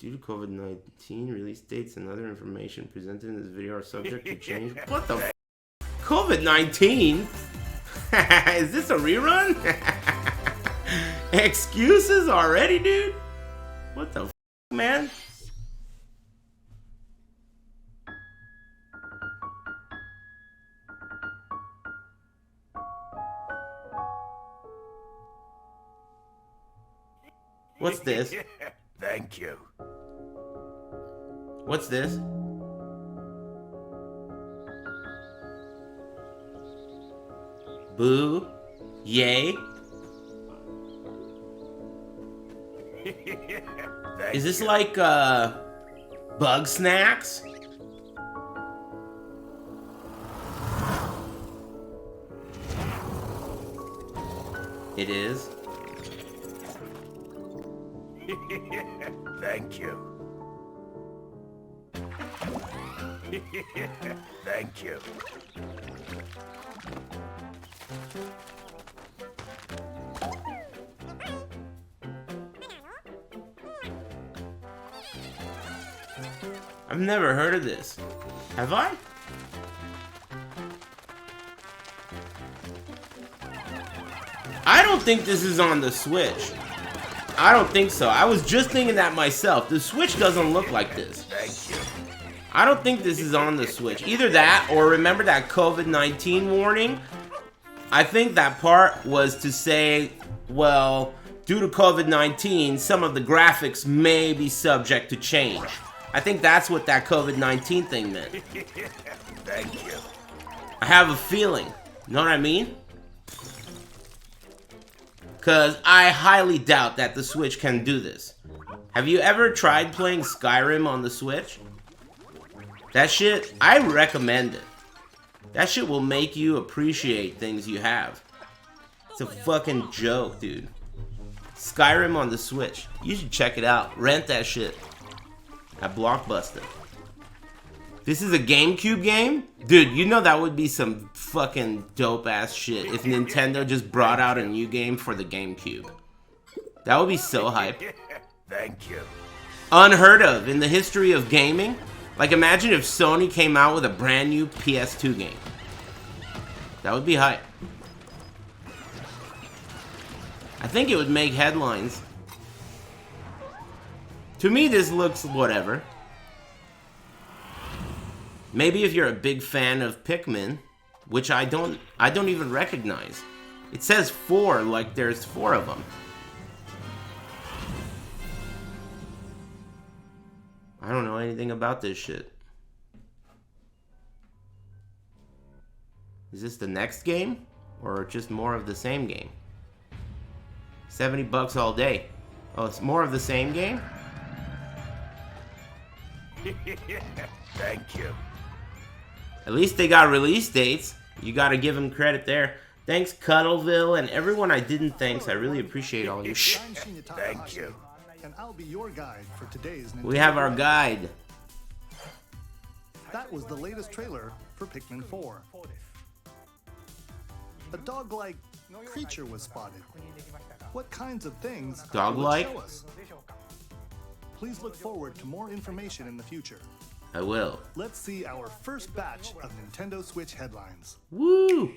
Due to COVID-19, release dates and other information presented in this video are subject to change. What the f? COVID-19? Is this a rerun? Excuses already, dude? What the f, man? What's this? Thank you. What's this? Boo. Yay. Is this like, bug snacks? It is. Thank you. Thank you. I've never heard of this. Have I? I don't think this is on the Switch. I don't think so. I was just thinking that myself. The Switch doesn't look like this. Thank you. I don't think this is on the Switch. Either that, or remember that COVID-19 warning? I think that part was to say, well, due to COVID-19, some of the graphics may be subject to change. I think that's what that COVID-19 thing meant. Thank you. I have a feeling. You know what I mean? Because I highly doubt that the Switch can do this. Have you ever tried playing Skyrim on the Switch? That shit, I recommend it. That shit will make you appreciate things you have. It's a fucking joke, dude. Skyrim on the Switch. You should check it out. Rent that shit at Blockbuster. This is a GameCube game? Dude, you know that would be some fucking dope-ass shit if Nintendo just brought out a new game for the GameCube. That would be so hype. Thank you. Unheard of in the history of gaming. Like, imagine if Sony came out with a brand new PS2 game. That would be hype. I think it would make headlines. To me, this looks whatever. Maybe if you're a big fan of Pikmin, which I don't even recognize. It says 4, like there's 4 of them. I don't know anything about this shit. Is this the next game? Or just more of the same game? $70 all day. Oh, it's more of the same game? Thank you. At least they got release dates. You gotta give them credit there. Thanks, Cuddleville, and everyone I didn't thanks. I really appreciate all your shit. Thank you. And I'll be your guide for today's Nintendo We have our guide. That was the latest trailer for Pikmin 4. A dog-like creature was spotted. What kinds of things Dog-like? will it show us? Please look forward to more information in the future. I will. Let's see our first batch of Nintendo Switch headlines. Woo!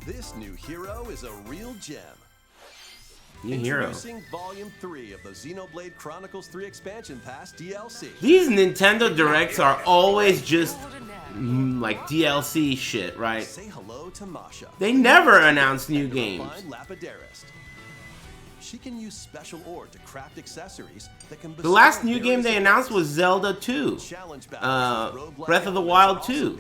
This new hero is a real gem. New hero. Introducing Volume 3 of the Xenoblade Chronicles 3 Expansion Pass DLC. These Nintendo Directs are always just like DLC shit, right? Say hello to Masha. They never announce new games. Find Lapidarist. She can use special ore to craft accessories that can The last new game they announced was Zelda 2. Breath of the Wild 2.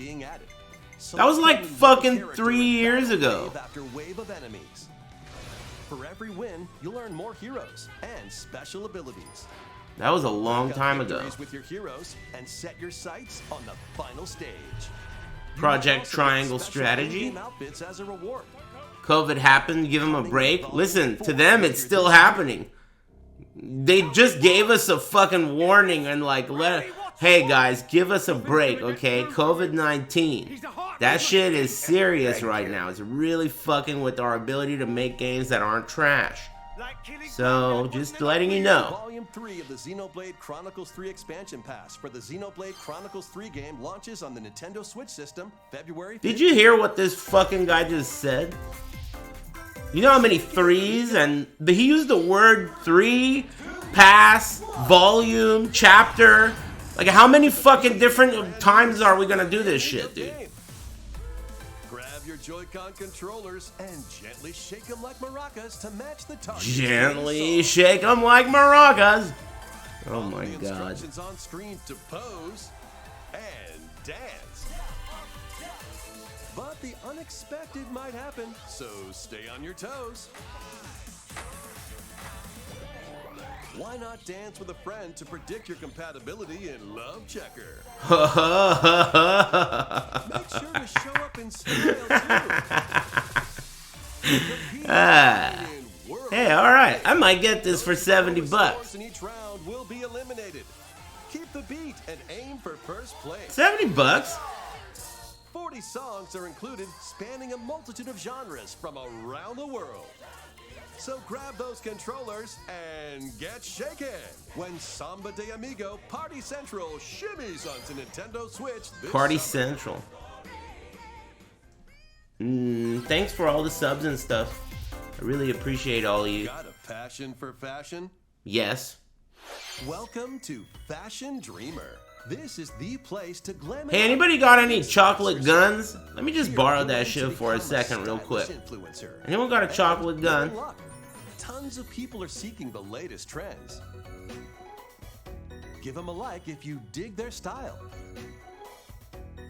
That was like fucking 3 years ago. After wave of enemies. For every win, you'll earn more heroes and special abilities. That was a long time ago. With your heroes and set your sights on the final stage. Project Triangle Strategy. Outfits as a reward. COVID happened, give them a break. Listen, to them it's still happening. They just gave us a fucking warning and like, hey guys, give us a break, okay? COVID-19. That shit is serious right now. It's really fucking with our ability to make games that aren't trash. So, just letting you know. Volume 3 of the Xenoblade Chronicles 3 expansion pass for the Xenoblade Chronicles 3 game launches on the Nintendo Switch system February 15th. Did you hear what this fucking guy just said? You know how many threes? And he used the word 3, pass, volume, chapter. Like, how many fucking different times are we gonna do this shit, dude? Grab your Joy-Con controllers and gently shake them like maracas to match the target. Gently shake them like maracas. Oh my The god. instructions on screen to pose and dance. But the unexpected might happen, so stay on your toes. Why not dance with a friend to predict your compatibility in Love Checker? Make sure to show up in style too. Hey, alright. I might get this for 70 bucks. In each round will be eliminated. Keep the beat and aim for first place. 70 bucks? 40 songs are included, spanning a multitude of genres from around the world. So grab those controllers and get shaken when Samba de Amigo Party Central shimmies onto Nintendo Switch this Party summer. Central. Thanks for all the subs and stuff. I really appreciate all of you. Got a passion for fashion? Yes. Welcome to Fashion Dreamer. This is the place to glam it Hey, up. anybody got any chocolate guns? Let me just borrow that shit for a second real quick. Influencer. Anyone got a chocolate gun? Good luck. Tons of people are seeking the latest trends. Give them a like if you dig their style.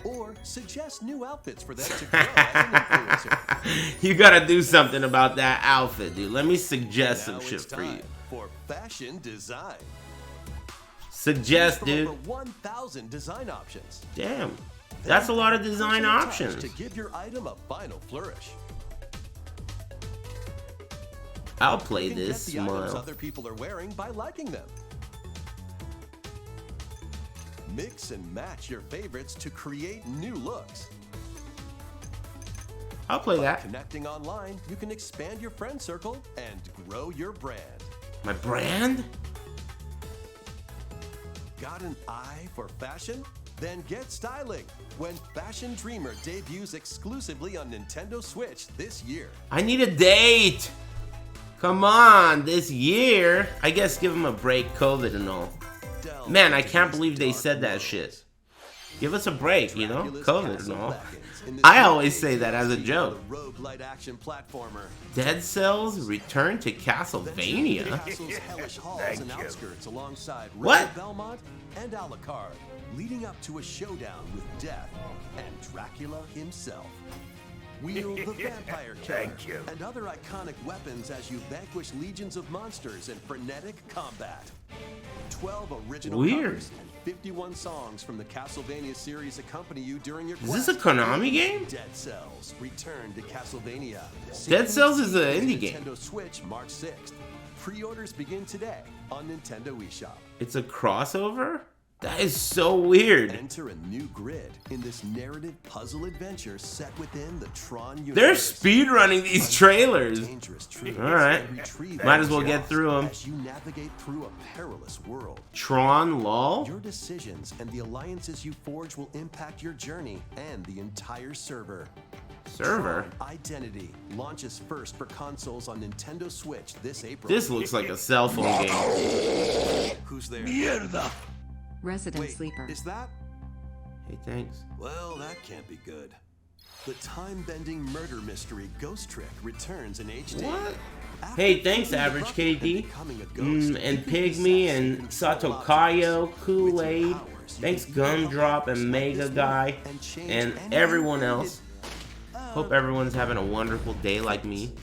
Or suggest new outfits for them to grow as an influencer. You gotta do something about that outfit, dude. Let me suggest some Now shit it's for you. time for fashion design. Suggest, From dude. over 1,000 design options. Damn. That's a lot of design Personal touch options. to give your item a final flourish. I'll play You can this, get the items smile. other people are wearing by liking them. Mix and match your favorites to create new looks. I'll play that. Connecting online, you can expand your friend circle and grow your brand. My brand? Got an eye for fashion? Then get styling when Fashion Dreamer debuts exclusively on Nintendo Switch this year. I need a date. Come on, this year. I guess give him a break, COVID and all. Delve Man, I into can't these believe they dark said that worlds. shit. Give us a break, you know? Dracula's COVID and castle all. beckons in this I new always age say that as a of joke. the roguelite action platformer. Dead Cells return to Venture into Castlevania. the castle's hellish halls Thank and you. outskirts alongside What? River Belmont and Alucard, leading up to a showdown with Death and Dracula himself. Wield the vampire killer Thank you. and other iconic weapons as you vanquish legions of monsters in frenetic combat. 12 original Weird. covers and 51 songs from the Castlevania series accompany you during your Is quest. this a Konami game? Dead Cells return to Castlevania. Dead Cells is an indie game. Nintendo Switch March 6th. Pre-orders begin today on Nintendo eShop. It's a crossover? That is so weird. Enter a new grid in this narrative puzzle adventure set within the Tron universe. They're speedrunning these trailers. Dangerous trees Alright. and retrieve Might as well items get through 'em. As you navigate through a perilous world. Tron lol? Your decisions and the alliances you forge will impact your journey and the entire server. Server? Tron Identity launches first for consoles on Nintendo Switch this April. This looks like a cell phone game. Who's there? Resident Wait, sleeper. is that? Hey, thanks. Well, that can't be good. The time-bending murder mystery Ghost Trick returns in HD. What? After Hey, thanks, being Average abducted and KD. becoming a ghost, you And can Pygmy possess and control Satokayo, objects. Kool-Aid. With your powers, you Thanks, can heal Gumdrop objects and like Mega this one Guy. and change And any everyone needed- else. Hope everyone's having a wonderful day like me.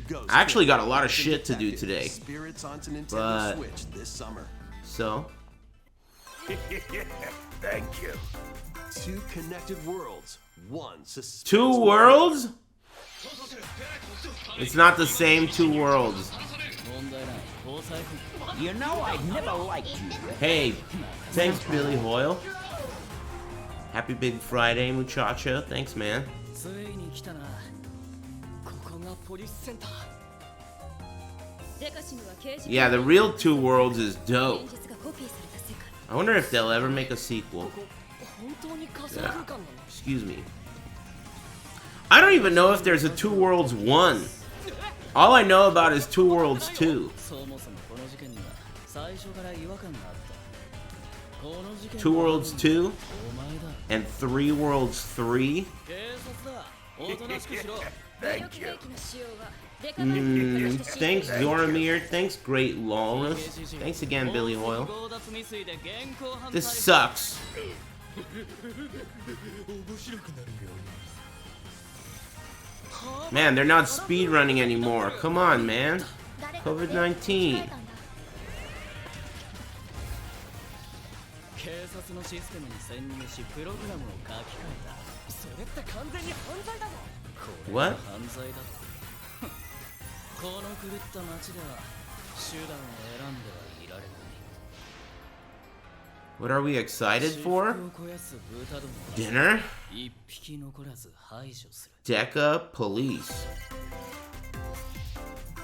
Ghost I actually Trick got a lot of and shit to do Detective today. Spirits onto Nintendo But- Switch this summer. So, Thank you. Two connected worlds, one suspenseful two worlds? It's not the same two worlds. You know I've never liked you. Hey, thanks, Billy Hoyle. Happy Big Friday, muchacho. Thanks, man. Yeah, the real Two Worlds is dope. I wonder if they'll ever make a sequel. Yeah. Excuse me. I don't even know if there's a Two Worlds 1. All I know about is Two Worlds 2. Two Worlds 2 and Three Worlds 3. Thank you. Thanks Zoramir. Thanks Great Lawless. Thanks again Billy Oil. This sucks. Man, they're not speedrunning anymore. Come on, man. COVID-19. What? What are we excited for? Dinner? Deca Police.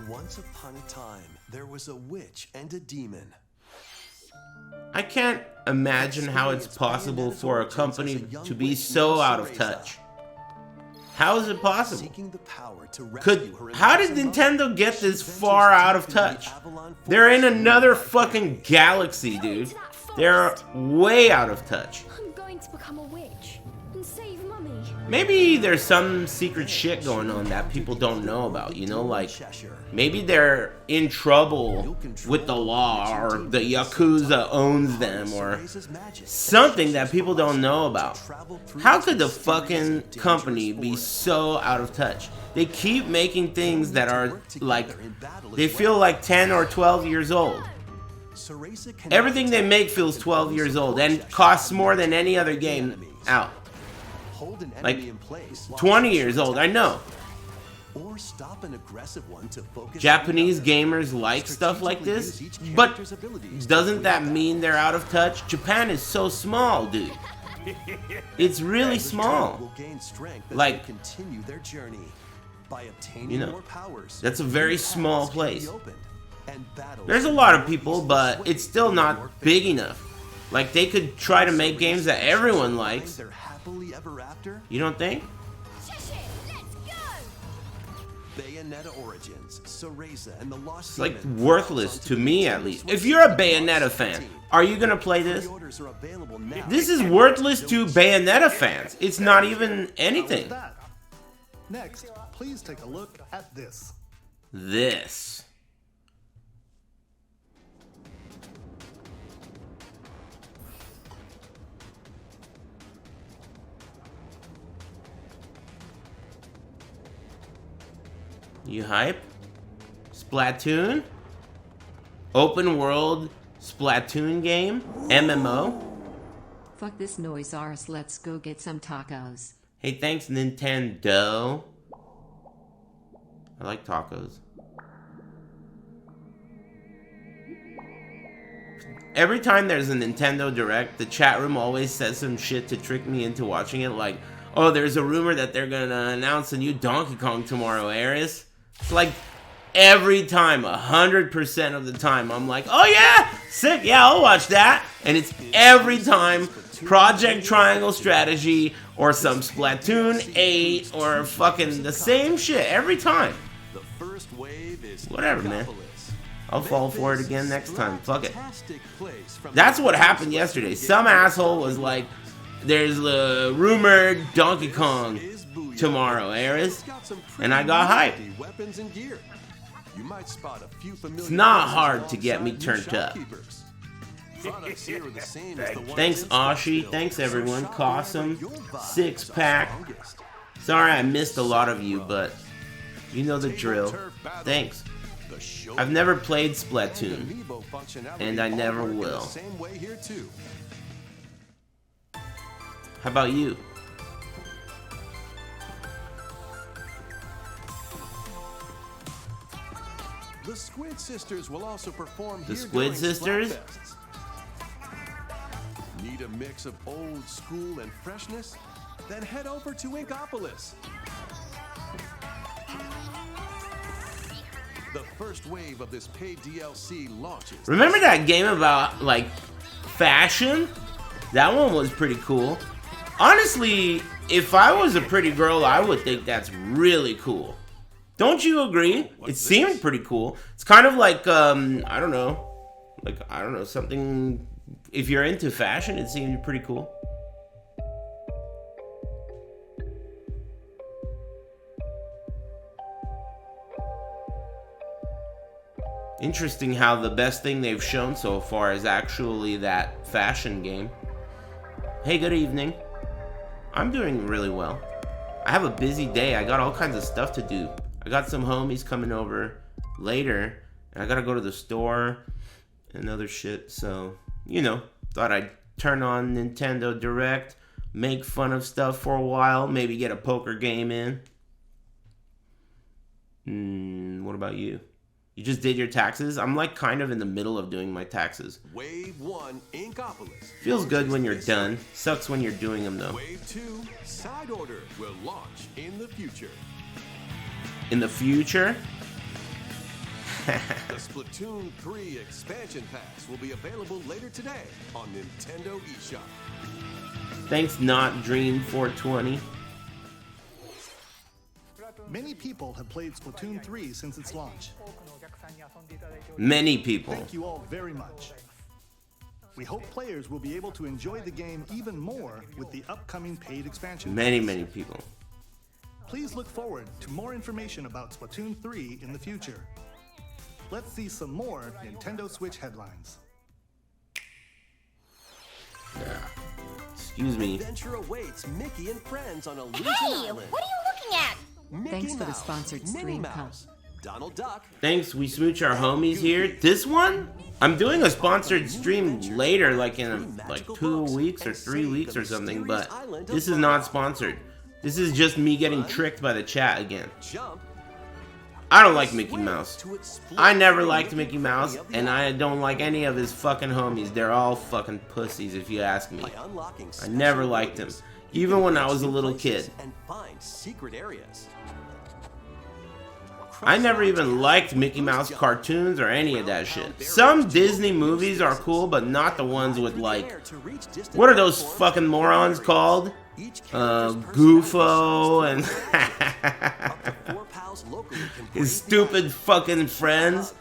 Once upon a time, there was a witch and a demon. I can't imagine how it's possible for a company to be so out of touch. How is it possible? How did Nintendo get this far out of touch? They're in another fucking galaxy, dude. They're way out of touch. I'm going to become a witch and save Mummy. Maybe there's some secret shit going on that people don't know about, you know, like maybe they're in trouble with the law or the Yakuza owns them or something that people don't know about. How could the fucking company be so out of touch? They keep making things that are like, they feel like 10 or 12 years old. Everything they make feels 12 years old and costs more than any other game out. Like 20 years old, I know. Japanese gamers like stuff like this, but doesn't that mean they're out of touch? Japan is so small, dude. It's really small. Like, you know, that's a very small place. There's a lot of people, but it's still not big enough. Like, they could try to make games that everyone likes. You don't think? It's like worthless to me, at least. If you're a Bayonetta fan, are you gonna play this? This is worthless to Bayonetta fans. It's not even anything. Next, please take a look at this. This. You hype? Splatoon? Open world Splatoon game? MMO? Fuck this noise, Aris. Let's go get some tacos. Hey, thanks Nintendo. I like tacos. Every time there's a Nintendo Direct, the chat room always says some shit to trick me into watching it, like, oh, there's a rumor that they're gonna announce a new Donkey Kong tomorrow, Aris. It's like every time, 100% of the time, I'm like, oh yeah, sick, yeah, I'll watch that. And it's every time Project Triangle Strategy or some Splatoon 8 or fucking the same shit every time. Whatever, man. I'll fall for it again next time. Fuck it. That's what happened yesterday. Some asshole was like, there's a rumored Donkey Kong tomorrow, Aris. And I got hyped. It's not hard to get me turned up. Thanks, Ashi. Thanks, everyone. Cossum. Six Pack. Sorry I missed a lot of you, but you know the drill. Thanks. I've never played Splatoon, and I never will. How about you? The Squid Sisters will also perform The here Squid during Sisters? Splatfests. Need a mix of old school and freshness? Then head over to Inkopolis. The first wave of this paid DLC launches. Remember that game about, like, fashion? That one was pretty cool. Honestly, if I was a pretty girl, I would think that's really cool. Don't you agree? It seemed pretty cool. It's kind of like, I don't know, something, if you're into fashion, it seemed pretty cool. Interesting how the best thing they've shown so far is actually that fashion game. Hey, good evening. I'm doing really well. I have a busy day. I got all kinds of stuff to do. I got some homies coming over later, and I gotta go to the store and other shit, so, you know, thought I'd turn on Nintendo Direct, make fun of stuff for a while, maybe get a poker game in. What about you? You just did your taxes? I'm like kind of in the middle of doing my taxes. Wave 1, Inkopolis. Feels good when you're done. Sucks when you're doing them though. Wave 2, Side Order will launch in the future. In the future? The Splatoon 3 expansion pass will be available later today on Nintendo eShop. Thanks, not Dream 420. Many people have played Splatoon 3 since its launch. Many people. Thank you all very much. We hope players will be able to enjoy the game even more with the upcoming paid expansion. Many people. Please look forward to more information about Splatoon 3 in the future. Let's see some more Nintendo Switch headlines. Excuse me. Adventure awaits Mickey and friends on Illusion Hey, Island. what are you looking at? Mickey Thanks for the Mouse, sponsored Minnie stream, Mouse, Donald Duck. Thanks, we smooch our homies here. This one? I'm doing a sponsored stream later, like in like 2 weeks or 3 weeks or something, but this is not sponsored. This is just me getting tricked by the chat again. Jump. I don't like Mickey Mouse. I never liked Mickey Mouse, and I don't like any of his fucking homies. They're all fucking pussies, if you ask me. I never liked him, even when I was a little kid. And find secret areas. I never even liked Mickey Mouse cartoons or any of that shit. Some Disney movies are cool, but not the ones with, like, what are those fucking morons called? Goofo and his stupid fucking friends.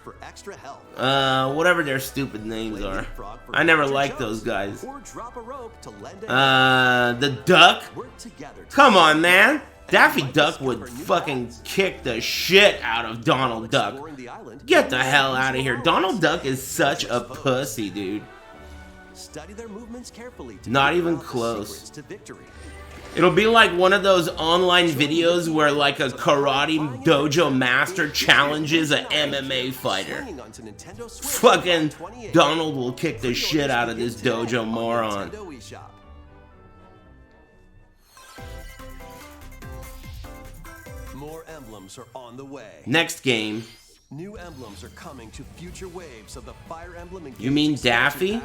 Whatever their stupid names are. I never liked those guys. The Duck? Come on, man. Daffy Duck would fucking kick the shit out of Donald Duck. Get the hell out of here. Donald Duck is such a pussy, dude. Not even close. It'll be like one of those online videos where like a karate dojo master challenges an MMA fighter. Fucking Donald will kick the shit out of this dojo moron. More emblems are on the way. Next game. New emblems are coming to future waves of the Fire Emblem. You mean Daffy?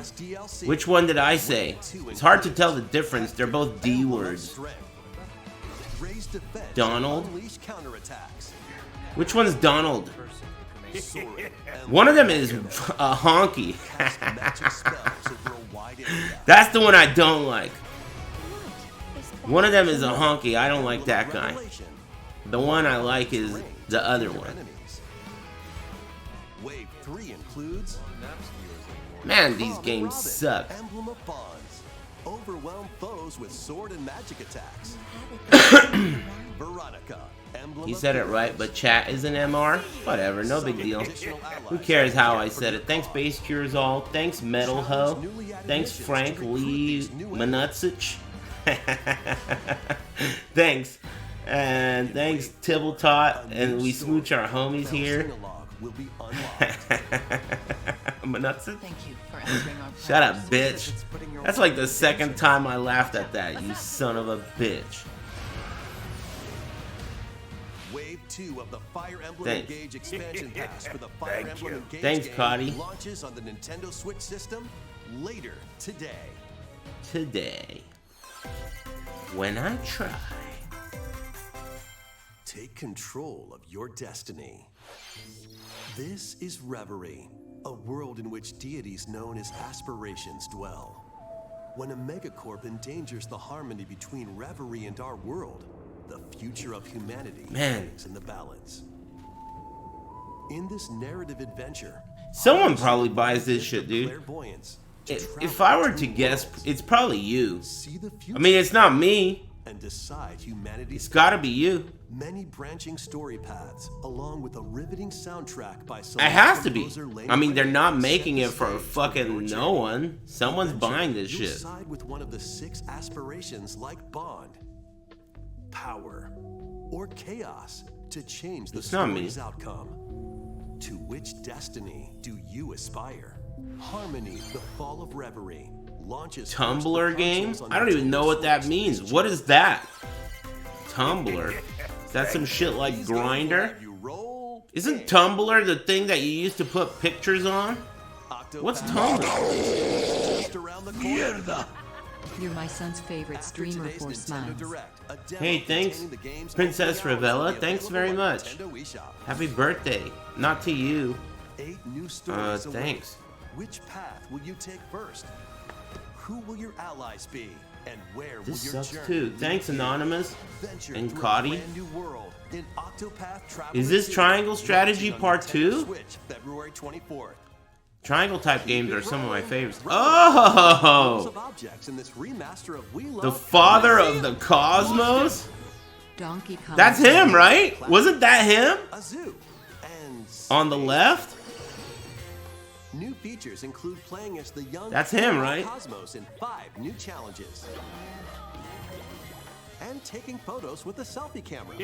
Which one did I say? It's hard to tell the difference. They're both D words. Donald? Which one's Donald? One of them is a honky. That's the one I don't like. One of them is a honky. I don't like that guy. The one I like is the other one. Wave 3 includes Man, these games suck. Emblem of Bonds. Overwhelm foes with sword and magic attacks. Veronica. Emblem He of said it right, but chat is an MR? Whatever, no big deal. Who cares how I said it? Thanks, Base Cures All. Thanks, Metal Ho. Thanks, Frank Lee Manutsich. Thanks. And thanks, Tibbletot. And we smooch our homies here. Manutsich? Shut up, bitch. That's like the second time I laughed at that, you son of a bitch. Wave 2 of the Fire Emblem Thanks. Engage expansion pass for the Fire Emblem Engage Thanks, game Cotty. launches on the Nintendo Switch system later today. Today, when I try. Take control of your destiny. This is Reverie, a world in which deities known as aspirations dwell. When a megacorp endangers the harmony between Reverie and our world, the future of humanity hangs in the balance. In this narrative adventure, someone probably buys this shit, dude. If I were to guess, it's probably you. I mean, it's not me. And decide humanity's It's gotta be you. many branching story paths, along with a riveting soundtrack by some It has to be. I mean, they're not making it for fucking no one. Someone's buying this You'll shit. side with one of the 6 aspirations like bond, power, or chaos to change the It's not me. story's outcome. To which destiny do you aspire? Harmony, the Fall of Reverie, launches Tumblr game? I don't even know what that means. What is that? Tumblr. Is that some shit like Grindr? Isn't Tumblr the thing that you used to put pictures on? What's Tumblr? You're my son's favorite streamer for smiles. Hey, thanks, Princess Ravella. Thanks very much. Happy birthday. Not to you. 8 new stories await. Thanks. Which path will you take first? Who will your allies be? And where This will your sucks journey too. lead Thanks, you? Anonymous Venture and through a Cotty. brand new world in Octopath Traveler Is this 2, Triangle Strategy launching on Part Nintendo 2? Switch, February 24th. Triangle type games are some of my favorites. Oh! Of objects in this remaster of We Love The father of the cosmos? Donkey Kong. That's him, right? Wasn't that him? a zoo and On the left? new features include playing as the young That's him, right? Cosmos in 5 new challenges. And taking photos with a selfie camera.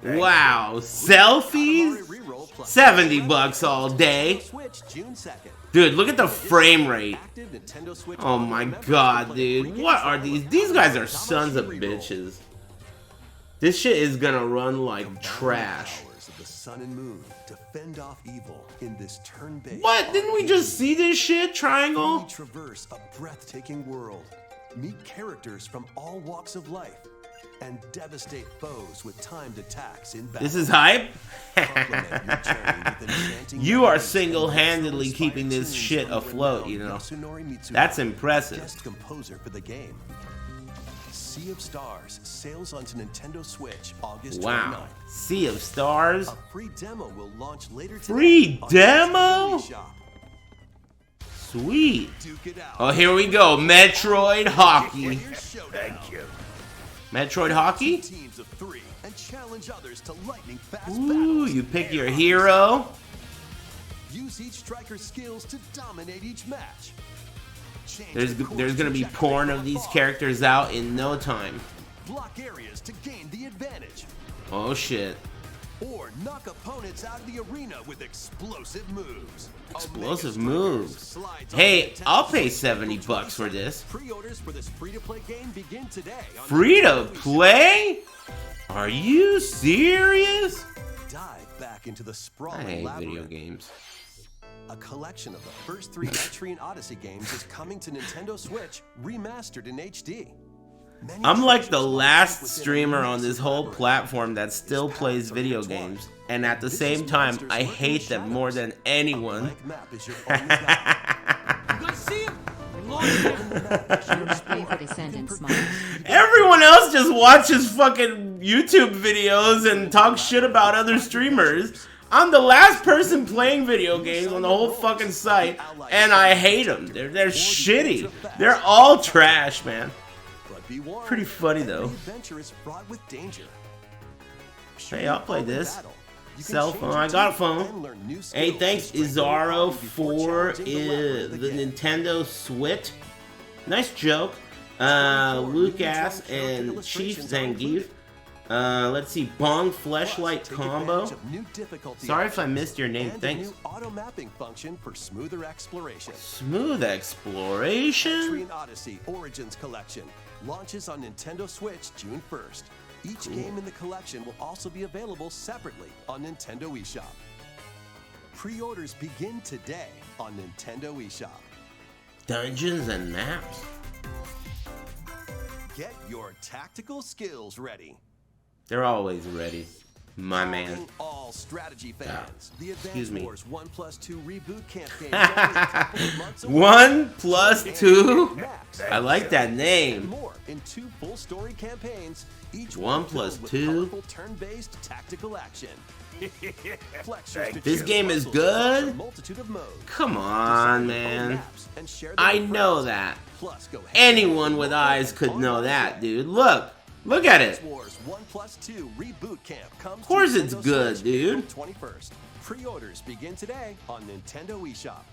Wow. Selfies? Reroll plus 70 bucks all day. Switch June 2nd. Dude, look at the frame rate. Active Nintendo Switch Oh my god, dude. What are these? These guys are sons of bitches. This shit is gonna run like trash. Powers of the sun and moon to fend off evil in this turn-based. What? Didn't we just see this shit? Triangle? We traverse a breathtaking world, meet characters from all walks of life, and devastate foes with timed attacks in battle. This is hype? Complement your journey with enchanting You are memories and single-handedly retro-inspired keeping this tunes shit from afloat, you renowned know. Yasunori Mitsuda, That's impressive. guest composer for the game. Sea of Stars sails onto Nintendo Switch August 29th. Wow. Sea of Stars? A free demo will launch later today. Free on demo? Nintendo eShop. Sweet. Duke it out. Oh, here we go. Metroid Hockey. Thank you. Metroid Hockey? Teams of 3 and challenge others to lightning fast Ooh, battles. you pick your hero. Use each striker's skills to dominate each match. Change the course There's gonna be trajectory porn from of these afar. characters out in no time. Block areas to gain the advantage. Oh shit. Or knock opponents out of the arena with explosive moves. Explosive Omega moves. Strikers slides Hey, on Nintendo I'll pay Switch 70 April bucks for 22nd. this. Pre-orders for this free-to-play game begin today. On Free to Nintendo eShop. play? Are you serious? Dive back into the I sprawling hate labyrinth. video games. A collection of the first 3 Metroid and Odyssey games is coming to Nintendo Switch, remastered in HD. Many I'm like the treasures lie last within a streamer on massive this whole labyrinth. platform that still plays video games, and at the same time, I hate them more than anyone. Blank map is your only guide. Your favorite descendant smiles. Everyone else just watches fucking YouTube videos and talks shit about other streamers. I'm the last person playing video games on the whole fucking site, and I hate them. They're shitty. They're all trash, man. But be warned, Pretty funny, every though. adventure is fraught with danger. Hey, I'll play this. You can Cell change phone. your I got a team phone. and learn new Hey, skills thanks to strengthen your Izaro body before for challenging the labyrinth the again. Nintendo Switch. Nice joke. Lucas and Chief Zangief. Let's see, Bong Fleshlight Take combo. advantage of new difficulty Sorry if I options missed your name. and a Thanks. new auto mapping function for smoother exploration. Smooth exploration. Metroid Odyssey Origins Collection launches on Nintendo Switch June 1st. Each game in the collection will also be available separately on Nintendo eShop. Pre-orders begin today on Nintendo eShop. Dungeons and maps. Get your tactical skills ready. They're always ready. My man. Calling all strategy fans. The Excuse Advance me. Wars 1+2 reboot campaign is only a couple of months away. 1+2? Maps, I like that and name. more in 2 full story campaigns, each 1 filled + with 2? colorful turn-based tactical action. Flex your This strategic game is muscles across a good? multitude of modes. Come Design on, your own man. maps and share them I with know friends. that. Plus, go Anyone with eyes could know that, dude. Look at it. Wars 1+2 Reboot Camp comes Of course to it's Nintendo good, Switch dude. April 21st. Pre-orders begin today on Nintendo eShop.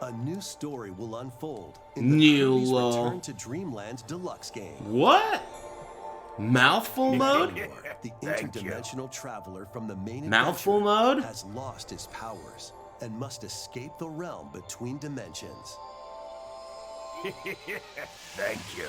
A new story will unfold in the New Kirby's lol. Return to Dreamland Deluxe game. What? Mouthful mode? The Thank you. interdimensional traveler from the main Mouthful adventure mode? has lost his powers and must escape the realm between dimensions. Thank you.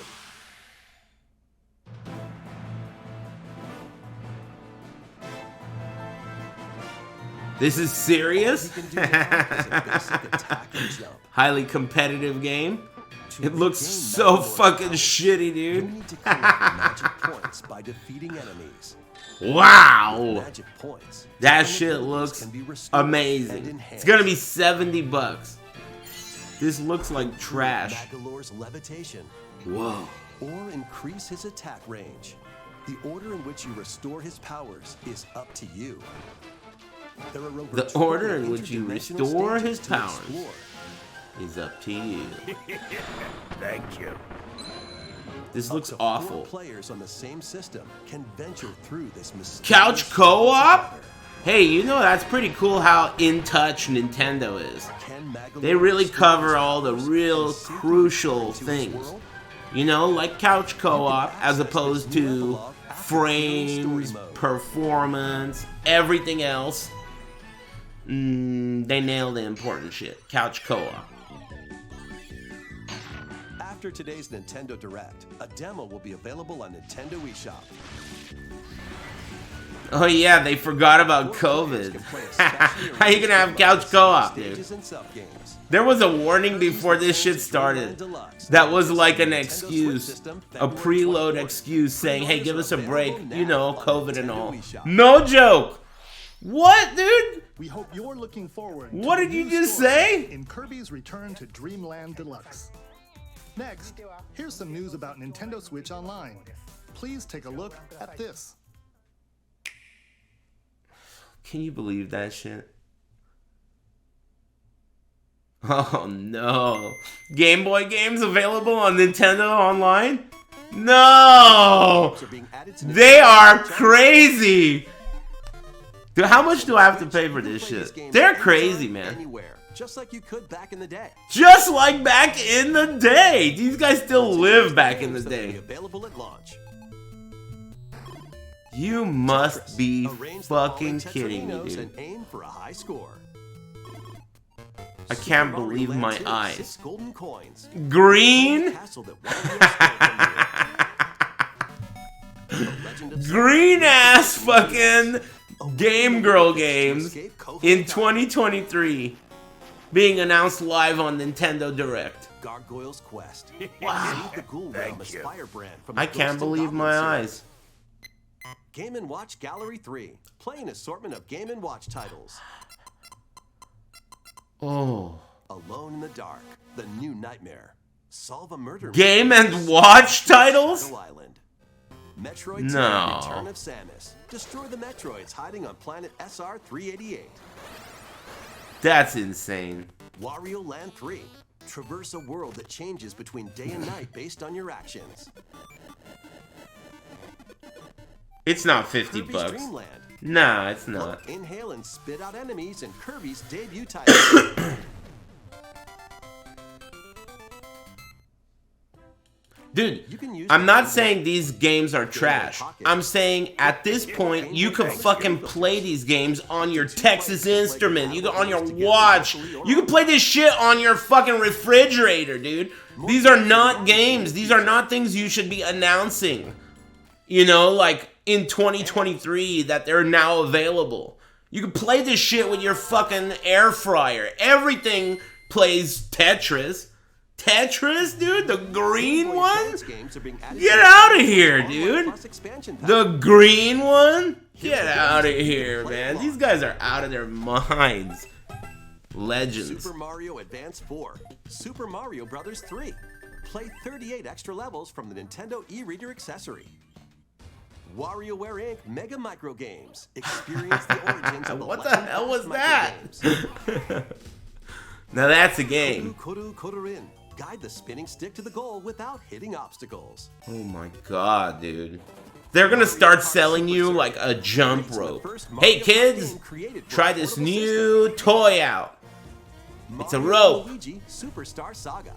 This is serious? He can do now is a basic attack and jump. Highly competitive game. To It looks regain so Magolor's fucking powers, shitty, You dude. need to collect magic points by defeating enemies. Wow. Magic points. That certain shit abilities looks can be restored and amazing. It's enhanced. gonna be $70. This looks like trash. Magolor's levitation, Whoa. or increase his attack range. The order in which you restore his powers is up to you. There are over The 20 order in which you interdimensional restore stages his to powers. explore. Is up to you. Thank you. This Up looks to 4 awful. players on the same system can venture through this mysterious Couch co-op? Hey, you know that's pretty cool how in touch Nintendo is. Can Magolor They really restore cover his all the powers real and safely crucial return to his things. world? You know, like couch co-op as access opposed this new to epilogue after the main frames, story mode. performance, everything else. They nail the important shit. Couch co-op. After today's Nintendo Direct, a demo will be available on Nintendo eShop. Oh yeah, they forgot about 4 players COVID. can play a specially How you gonna have arranged couch co-op, dude? stages and sub-games. There was a warning before this shit started. That was like an excuse, a preload excuse saying, hey, give us a break, you know, COVID and all. No joke! What, dude? We hope you're looking forward to What the did you new just story say? in Kirby's Return to Dreamland Deluxe. Next, here's some news about Nintendo Switch Online. Please take a look at this. Can you believe that shit? Oh no. Game Boy games available on Nintendo Online? No! Are being added to They Nintendo are Switch crazy! Dude, how much do I have to pay for You can this play shit? game They're anytime, crazy, man. Anywhere, just like you could back in the day. Just like back in the day! These guys still live back in the Games that will be day. available at launch. You must be Arrange the falling fucking kidding me, tetraminos dude. and aim for a high score. I can't Super Mario believe Land my 2, eyes. 6 golden coins. Green? Castle that Wario stole from you. The Legend of Zelda. Green ass fucking A Game world Girl to games escape Koho in Island. 2023 being announced live on Nintendo Direct. Gargoyle's Quest. Wow. Save the Ghoul Thank Realm as you. Firebrand from the I Ghost can't and believe Goblin my series. eyes. Game & Watch Gallery 3. Play an assortment of Game & Watch titles. Oh. Alone in the Dark. The New Nightmare. Solve a murder Game mystery. and Watch titles? Shadow Island. Metroid 2 No. Return of Samus. Destroy the Metroids hiding on planet SR-388. That's insane. Wario Land 3. Traverse a world that changes between day and night based on your actions. It's not 50 Kirby's bucks. Dreamland. Nah, it's not. Look, inhale, and spit out enemies in Kirby's debut title. Dude, You can use I'm the not Game saying these games are trash. I'm saying at this point, you can fucking play these games on your Texas Instrument. You can on your watch. You can play this shit on your fucking refrigerator, dude. These are not games. These are not things you should be announcing. You know, like in 2023 that they're now available. You can play this shit with your fucking air fryer. Everything plays Tetris. Tetris, dude? The green one? Advance games are being added Get to out of the here, Online dude. Plus expansion pack. The green one? Here's Get the out of games you here, can play man. along. These guys are out of their minds. Legends. Super Mario Advance 4, Super Mario Brothers 3. Play 38 extra levels from the Nintendo e-reader accessory. WarioWare Inc. Mega Micro Games. Experience the origins of the What the Legend hell was Fast that? Micro Games. Now that's a game. Koru Korurin. Guide the spinning stick to the goal without hitting obstacles. Oh my god, dude. They're gonna start selling you like a jump rope. Hey kids, try this new toy out. It's a Mario rope. Luigi Superstar Saga.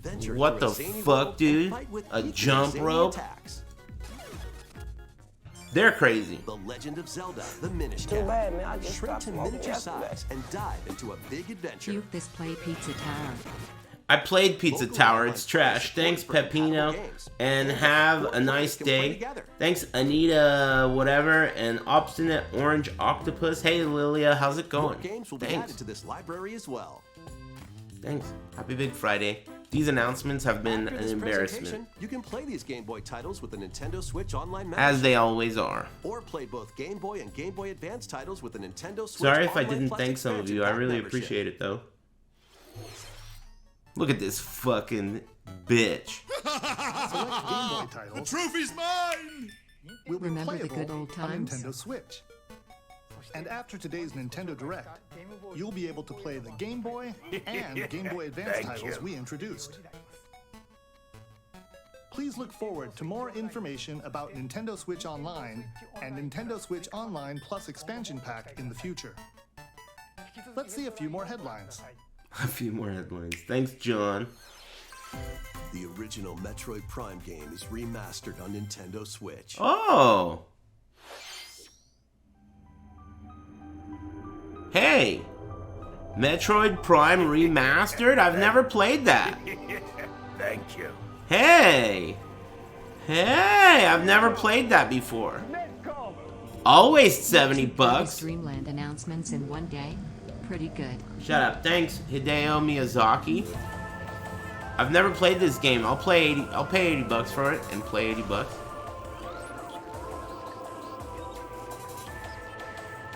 Venture What through a the zany fuck, world dude? and fight with A equally jump zany rope? attacks. They're crazy. The Legend of Zelda, the Minish Too Cap. bad, man. I just Shrink stopped to smoking miniature yesterday. size and dive into a big adventure. Puke this play Pizza Tower. I played Pizza Tower, it's trash. Thanks, Pepino, and have a nice day. Thanks, Anita, whatever, and Obstinate Orange Octopus. Hey, Lilia, how's it More going? games will be Thanks. added to this library as well. Thanks. Happy Big Friday. These announcements have been After an this embarrassment, presentation, you can play these Game Boy titles with the Nintendo Switch Online as membership, they always are. or play both Game Boy and Game Boy Advance titles with the Nintendo Switch Sorry if I Online didn't Plus thank some of expansion you. I pack really membership. appreciate it, though. Look at this fucking bitch. Select Game Boy titles Trophy's mine! will be Remember the playable good old on times? Nintendo Switch. And after today's Nintendo Direct, you'll be able to play the Game Boy and Game Boy Advance Thank titles you. we introduced. Please look forward to more information about Nintendo Switch Online and Nintendo Switch Online Plus expansion pack in the future. Let's see a few more headlines. A few more headlines. Thanks, John. The original Metroid Prime game is remastered on Nintendo Switch. Oh. Hey. Metroid Prime Remastered? I've never played that. Thank you. Hey. Hey, I've never played that before. Always 70 bucks. Dreamland announcements in one day. Pretty good. Shut up. Thanks, Hideo Miyazaki. I've never played this game. I'll pay 80 bucks for it and play 80 bucks.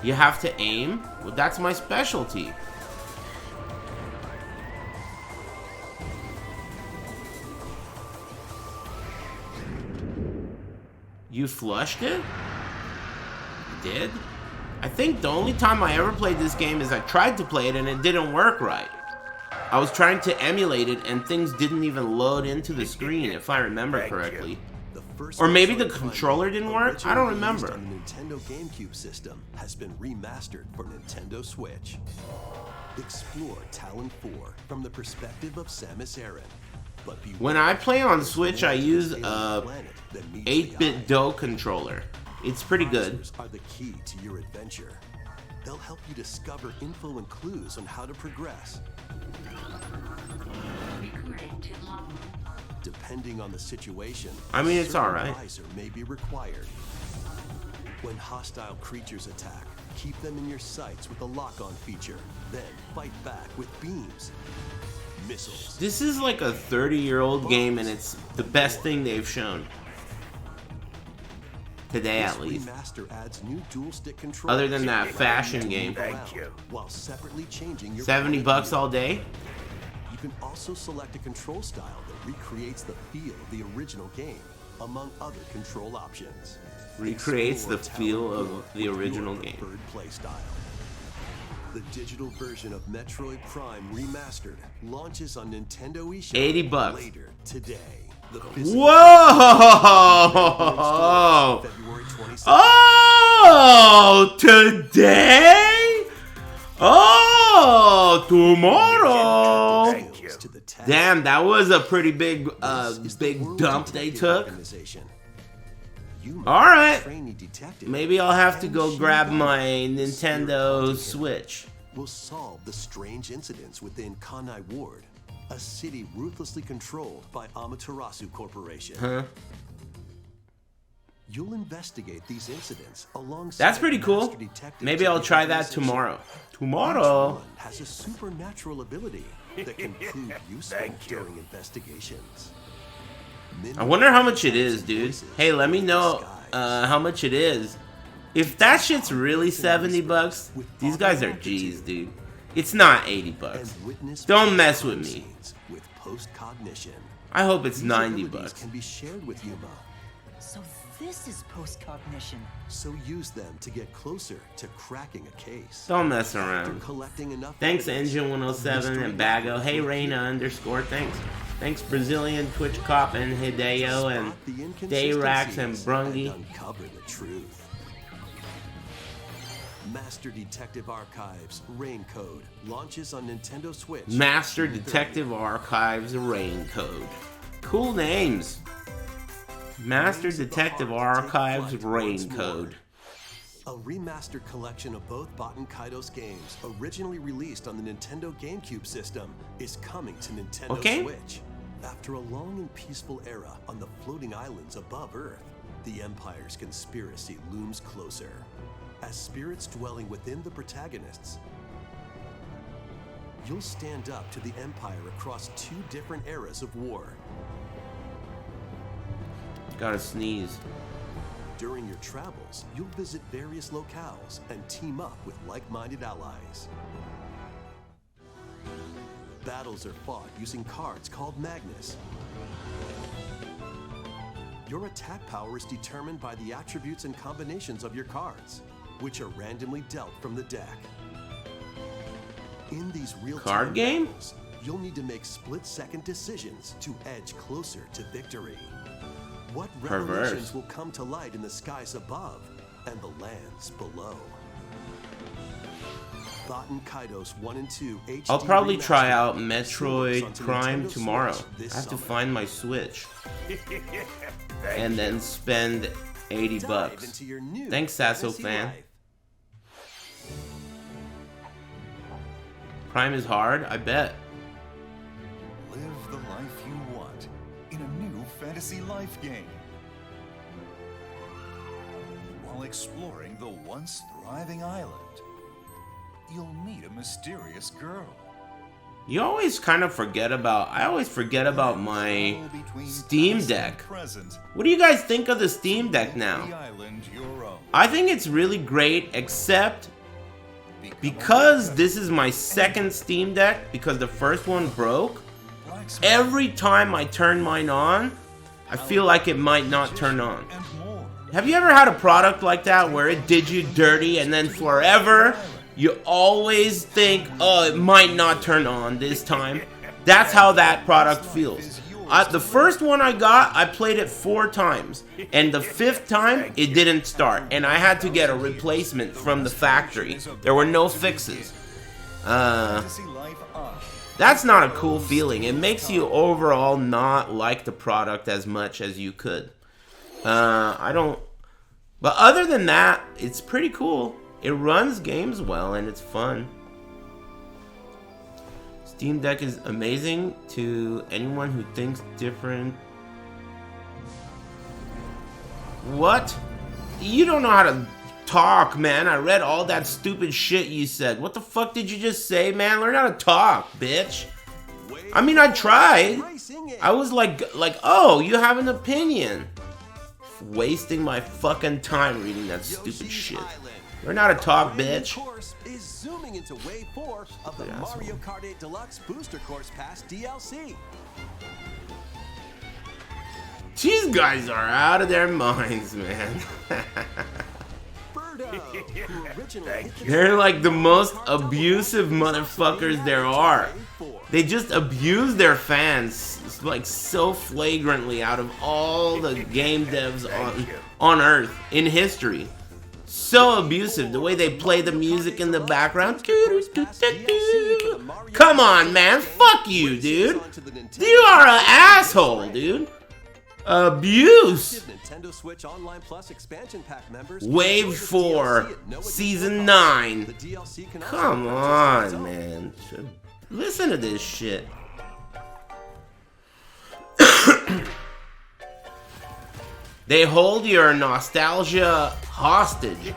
You have to aim? Well, that's my specialty. You flushed it? You did? I think the only time I ever played this game is I tried to play it and it didn't work right. I was trying to emulate it and things didn't even load into the screen, if I remember Thank you. correctly. The first Or maybe the Metroid Prime controller game, didn't work? I don't originally released remember. on the Nintendo GameCube system has been remastered for Nintendo Switch. Explore Talon 4 from the perspective of Samus Aran. But beware, When I play on there's Switch, more I to use this alien a planet than meets the 8-bit eye. DOE controller. It's pretty good. Answers are the key to your adventure. They'll help you discover info and clues on how to progress. Depending on the situation, I mean, it's certain alright. advisor may be required. When hostile creatures attack, keep them in your sights with the lock-on feature. Then fight back with beams, missiles. This is like a 30-year-old game and it's the best thing they've shown. Today, This at least. remaster adds new dual-stick controls. Other than that fashion game. Thank you. While separately changing your 70 point of bucks view. all day? You can also select a control style that recreates the feel of the original game, among other control options. Recreates the Explore feel Talon of 4 the with original your game. preferred play style. The digital version of Metroid Prime Remastered launches on Nintendo eShop 80 bucks. later today. The physical Whoa! February 27th. Oh, today? Oh, tomorrow. Thank you. To the test. Damn, that was a pretty big, This is the big World dump they Detective took. Organization. You must All right. be a trainee detective. Maybe I'll have to And go she grab will my serial Nintendo hunting Switch. will solve the strange incidents within Kanai Ward, a city ruthlessly controlled by Amaterasu Corporation. Huh? You'll investigate these incidents alongside That's pretty cool. master detectives Maybe of I'll the try that organization. tomorrow. Each Tomorrow. one has a supernatural ability that can prove useful Thank you. during investigations. I wonder how much it is, dude. Hey, let me know how much it is. If that shit's really 70 bucks, these guys are G's, dude. It's not 80 bucks. And witness Don't mess with me. scenes with post-cognition. I hope it's These 90 abilities bucks. can be shared with Yuma, So this is post-cognition. so use them to get closer to cracking a case. Don't mess After around. collecting enough Thanks, evidence, Engine 107 a and mystery Bago. box Hey, will Reina appear. _. Thanks. Thanks, Brazilian Twitch Cop and Hideo and Spot the Dayrax and inconsistencies Brungy. and uncover the truth. Master Detective Archives Raincoat launches on Nintendo Switch. Master June 30th. Detective Archives Raincoat. Cool names. Master Names of the Detective heart take Archives flight once more. Raincoat. A remastered collection of both Baten Kaido's games, originally released on the Nintendo GameCube system, is coming to Nintendo Okay. Switch. After a long and peaceful era on the floating islands above Earth, the Empire's conspiracy looms closer. As spirits dwelling within the protagonists, you'll stand up to the Empire across two different eras of war. Gotta sneeze. During your travels, you'll visit various locales and team up with like-minded allies. Battles are fought using cards called Magnus. Your attack power is determined by the attributes and combinations of your cards, which are randomly dealt from the deck. In these real-time Card game? battles, you'll need to make split-second decisions to edge closer to victory. What Perverse. revelations will come to light in the skies above and the lands below? Baten Kaidos 1 and 2 HD I'll probably try Remastered out soars Metroid onto Prime Nintendo tomorrow. Switch this I have to summer. find my Switch. And then spend 80 Dive bucks. into your new Thanks, Sasso fantasy fan. life. Prime is hard? I bet. Live the life you want in a new fantasy life game. While exploring the once thriving island, you'll meet a mysterious girl. You always kind of forget about... I always forget about my Travel between Steam past Deck. and present, What do you guys think of the Steam Deck make now? the island your own. I think it's really great, except because this is my second Steam Deck, because the first one broke, Blacksmith, every time I turn mine on, I feel like it might not turn on. and more. Have you ever had a product like that where it did you dirty and then forever you always think, oh, it might not turn on this time? That's how that product feels. The first one I got, I played it 4 times, and the 5th time, it didn't start, and I had to get a replacement from the factory. There were no fixes. Fantasy life on. That's not a cool feeling. It makes you overall not like the product as much as you could. I don't... But other than that, it's pretty cool. It runs games well, and it's fun. Steam Deck is amazing to anyone who thinks different. What? You don't know how to talk, man. I read all that stupid shit you said. What the fuck did you just say, man? Learn how to talk, bitch. I mean, I tried. I was like, oh, you have an opinion. Wasting my fucking time reading that stupid shit. Learn how to talk, bitch. Course is zooming into Wave 4 of the Asshole. Mario Kart 8 Deluxe Booster Course Pass DLC. These guys are out of their minds, man. Birdo, who originally hit the They're like the most abusive motherfuckers there are. They just abuse their fans like so flagrantly out of all the game devs on Earth in history. So abusive, the way they play the music in the background. Come on, man. Fuck you, dude. You are an asshole, dude. Abuse. Nintendo Switch Online Plus expansion pack members Wave 4, Season 9. The DLC can also Come be purchased on its on, own. man. Listen to this shit. They hold your nostalgia hostage.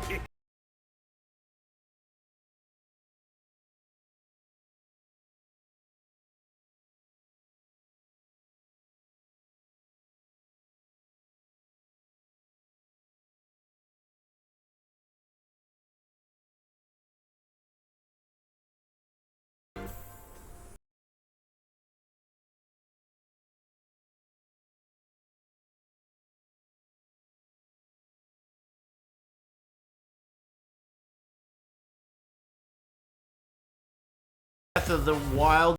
Breath of the Wild.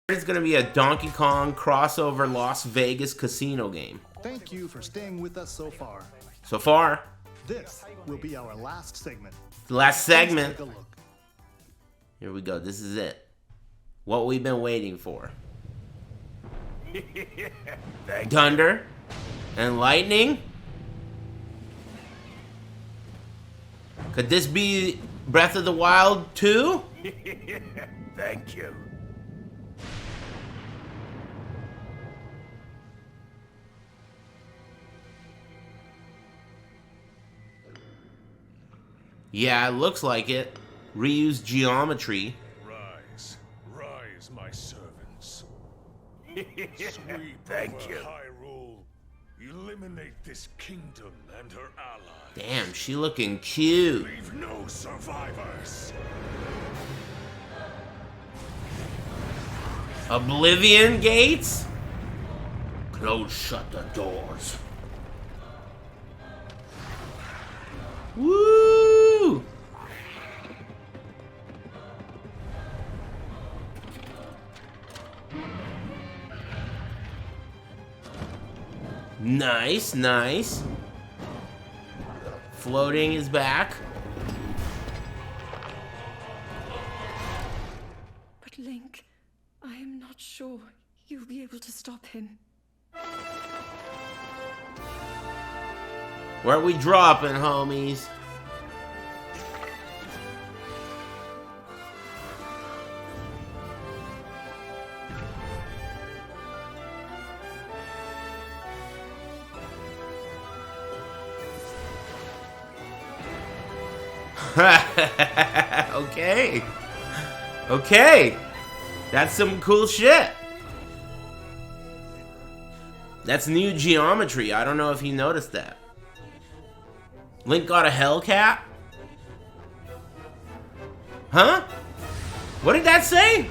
It's gonna be a Donkey Kong crossover Las Vegas casino game. Thank you for staying with us so far. So far, This will be our last segment. the last segment. Take a look. Here we go. This is it. What we've been waiting for. Thunder and lightning. Could this be Breath of the Wild 2? Thank you. Yeah, it looks like it. Reuse geometry. Rise, rise, my servants. Sweep Thank over you. Hyrule. Eliminate this kingdom and her allies. Damn, she looking cute. Leave no survivors. Oblivion gates? Close shut the doors. Woo! Nice, nice. Floating is back. But Link, I am not sure you'll be able to stop him. Where we dropping, homies? Okay. Okay. That's some cool shit. That's new geometry. I don't know if you noticed that. Link got a Hellcat? Huh? What did that say?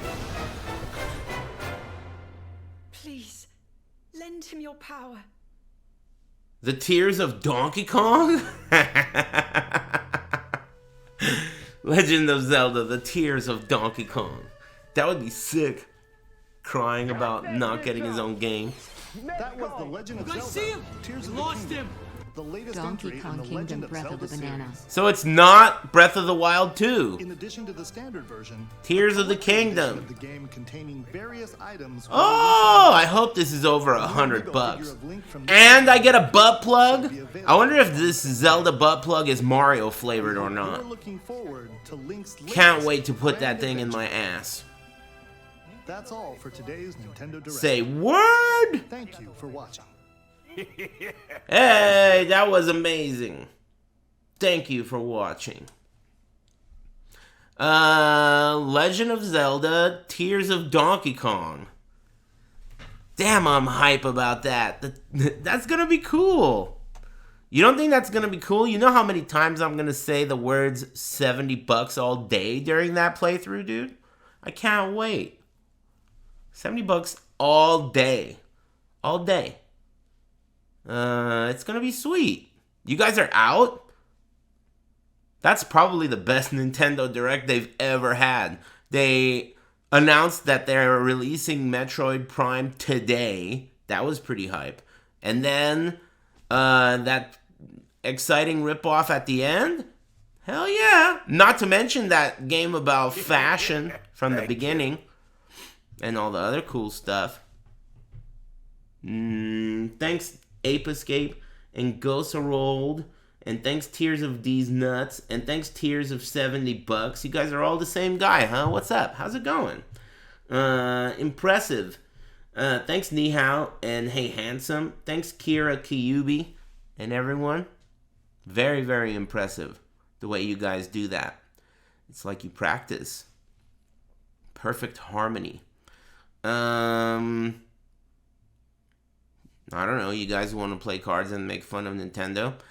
Please, lend him your power. The Tears of Donkey Kong? Legend of Zelda, The Tears of Donkey Kong. That would be sick. Crying about not getting his own game. That was The Legend of Zelda. Tears of the Kingdom. The latest Donkey entry in Kong the Kingdom Legend of Breath of Zelda the Banana. series. So it's not Breath of the Wild 2. In addition to the standard version, Tears of the edition Kingdom. of the game containing various items. Oh, I hope this is over $100. And I get a butt plug. I wonder if this Zelda butt plug is Mario flavored or We're not. looking forward to Link's Can't latest wait to put that grand thing in my adventure. ass. That's all for today's Nintendo Direct. Say word! Thank you for watching. Hey, that was amazing. Thank you for watching. Legend of Zelda, Tears of Donkey Kong. Damn, I'm hype about that. That's gonna be cool. You don't think that's gonna be cool? You know how many times I'm gonna say the words $70 all day during that playthrough, dude? I can't wait. $70 all day. All day. It's gonna be sweet. You guys are out? That's probably the best Nintendo Direct they've ever had. They announced that they're releasing Metroid Prime today. That was pretty hype. And then that exciting ripoff at the end? Hell yeah. Not to mention that game about fashion from the beginning. And all the other cool stuff. Thanks Ape Escape and Ghosts Are Rolled. And thanks Tears of D's Nuts. And thanks Tears of $70. You guys are all the same guy, huh? What's up? How's it going? Impressive. Thanks Nihao and Hey Handsome. Thanks Kira Kyubi and everyone. Very, very impressive the way you guys do that. It's like you practice. Perfect harmony. I don't know. You guys want to play cards and make fun of Nintendo?